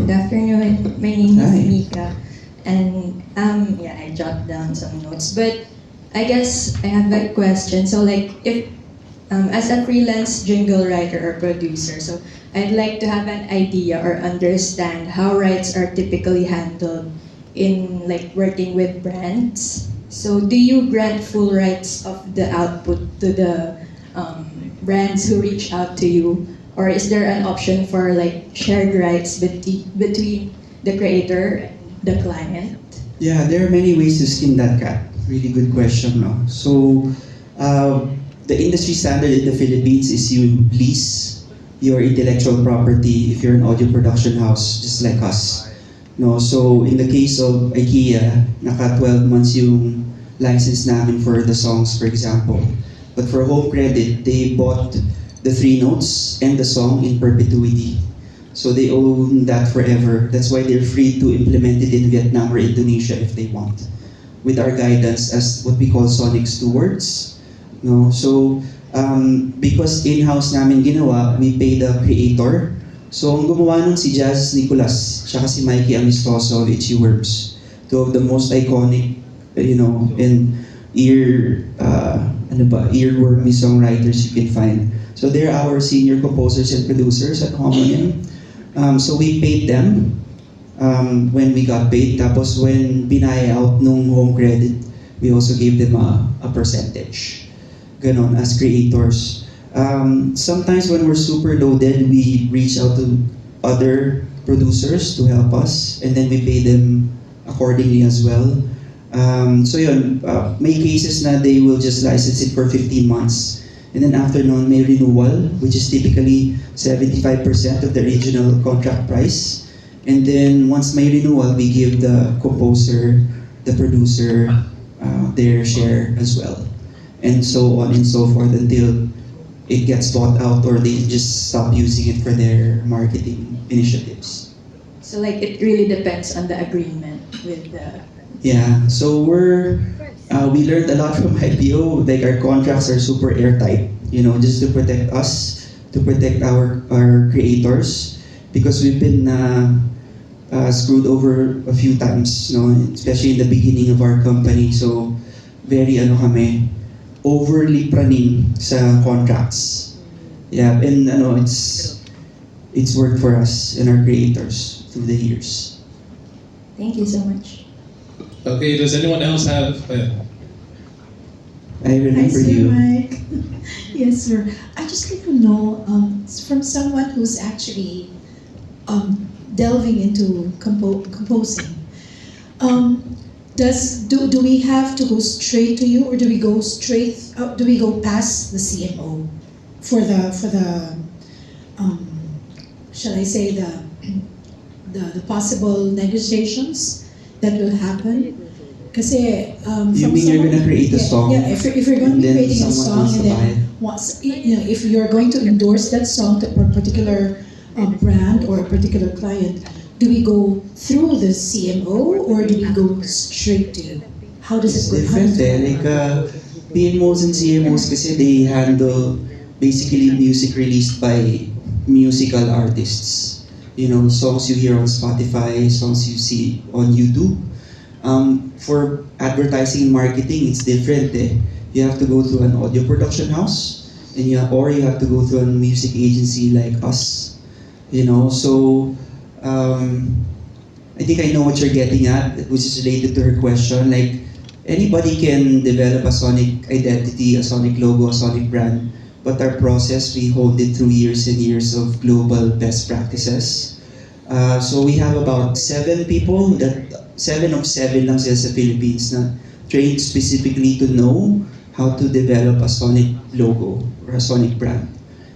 Good afternoon. My name is Hi. Mika, and yeah, I jotted down some notes. But I guess I have a question. So, like, if as a freelance jingle writer or producer, so I'd like to have an idea or understand how rights are typically handled in like working with brands. So, do you grant full rights of the output to the brands who reach out to you, or is there an option for like shared rights between the creator and the client? Yeah, there are many ways to skin that cat. Really good question, no? So, the industry standard in the Philippines is you lease your intellectual property if you're an audio production house, just like us. No, so in the case of IKEA, naka 12 months yung license namin for the songs, for example. But for Home Credit, they bought the 3 notes and the song in perpetuity. So they own that forever. That's why they're free to implement it in Vietnam or Indonesia if they want, with our guidance as what we call sonic stewards. No, so because in-house namin ginawa, we pay the creator. So ang gumawa nun si Jazz Nicolas, siya si Mikey Amistoso of Itchy Worms, two of the most iconic, and earwormy songwriters you can find. So they're our senior composers and producers at Homonym. So we paid them when we got paid. Tapos when binaya out nung Home Credit, we also gave them a percentage. Ganon, as creators. Sometimes when we're super loaded, we reach out to other producers to help us, and then we pay them accordingly as well. So yun, may cases na they will just license it for 15 months. And then after nun, may renewal, which is typically 75% of the original contract price. And then once may renewal, we give the composer, the producer, their share as well. And so on and so forth until it gets bought out or they just stop using it for their marketing initiatives. So like it really depends on the agreement with the. Yeah, so we learned a lot from IPO. Like our contracts are super airtight, just to protect us, to protect our creators, because we've been screwed over a few times, especially in the beginning of our company. So very kami, overly praning sa contracts. Yeah, and it's worked for us and our creators through the years. Thank you so much. Okay, does anyone else have? I remember Hi, Sir you. Mike. Yes, sir. I just like to know from someone who's actually delving into composing. Do we have to go straight to you, or do we go straight? Do we go past the CMO for the shall I say the possible negotiations that will happen? Kasi You mean you're gonna create a song? Yeah, if you're going to be and then creating a someone song wants and to buy then it? once if you're going to endorse that song to a particular brand or a particular client, do we go through the CMO or do we go straight to you? How does It's it go? different Like PMOs and CMOs kasi they handle basically music released by musical artists. Songs you hear on Spotify, songs you see on YouTube. For advertising and marketing, it's different You have to go through an audio production house, or you have to go through a music agency like us. So I think I know what you're getting at, which is related to her question. Like, anybody can develop a sonic identity, a sonic logo, a sonic brand, but our process, we hold it through years and years of global best practices. So we have about 7 people, 7 of 7 lang sila sa Philippines na trained specifically to know how to develop a sonic logo or a sonic brand.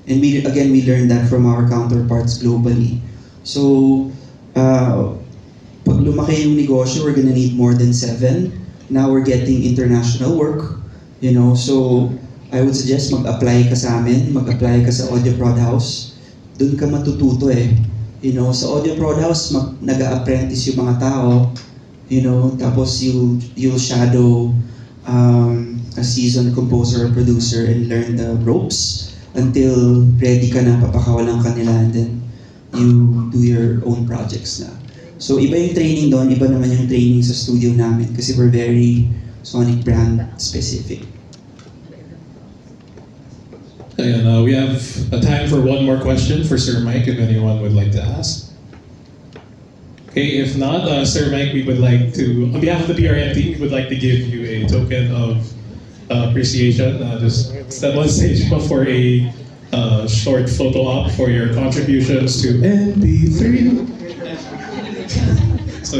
And we learned that from our counterparts globally. So, pag lumaki yung negosyo, we're gonna need more than 7. Now we're getting international work, so I would suggest mag-apply ka sa amin, mag-apply ka sa Audio Prod House. Doon ka matututo sa Audio Prod House, nag-a-apprentice yung mga tao, tapos you'll shadow a seasoned composer or producer and learn the ropes until ready ka na, papakawalan ka nila, and then you do your own projects na. So iba yung training doon, iba naman yung training sa studio namin kasi we're very Sonic brand specific. And we have a time for one more question for Sir Mike, if anyone would like to ask. Okay, if not, Sir Mike, we would like to, on behalf of the PRM team, we would like to give you a token of appreciation. Just step on stage for a short photo op for your contributions to MP3. So,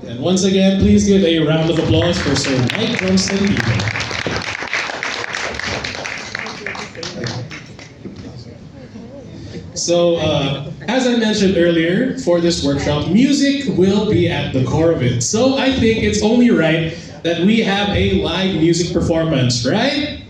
and once again, please give a round of applause for Sir Mike from Philippine. So, as I mentioned earlier, for this workshop, music will be at the core of it. So I think it's only right that we have a live music performance, right?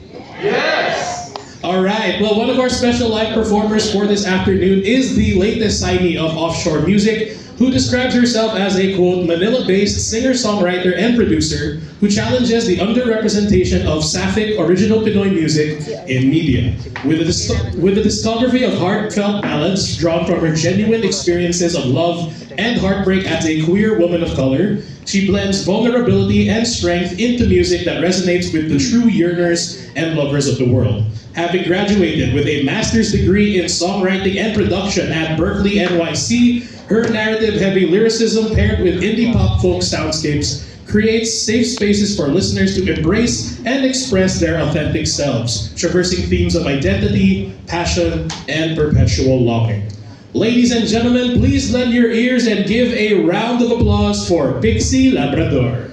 Yes! Alright, well, one of our special live performers for this afternoon is the latest signee of Offshore Music, who describes herself as a, quote, Manila-based singer-songwriter and producer who challenges the underrepresentation of Sapphic original Pinoy music in media. With a discography of heartfelt ballads drawn from her genuine experiences of love and heartbreak as a queer woman of color, she blends vulnerability and strength into music that resonates with the true yearners and lovers of the world. Having graduated with a master's degree in songwriting and production at Berkeley, NYC, her narrative-heavy lyricism paired with indie pop folk soundscapes creates safe spaces for listeners to embrace and express their authentic selves, traversing themes of identity, passion, and perpetual longing. Ladies and gentlemen, please lend your ears and give a round of applause for Pixie Labrador.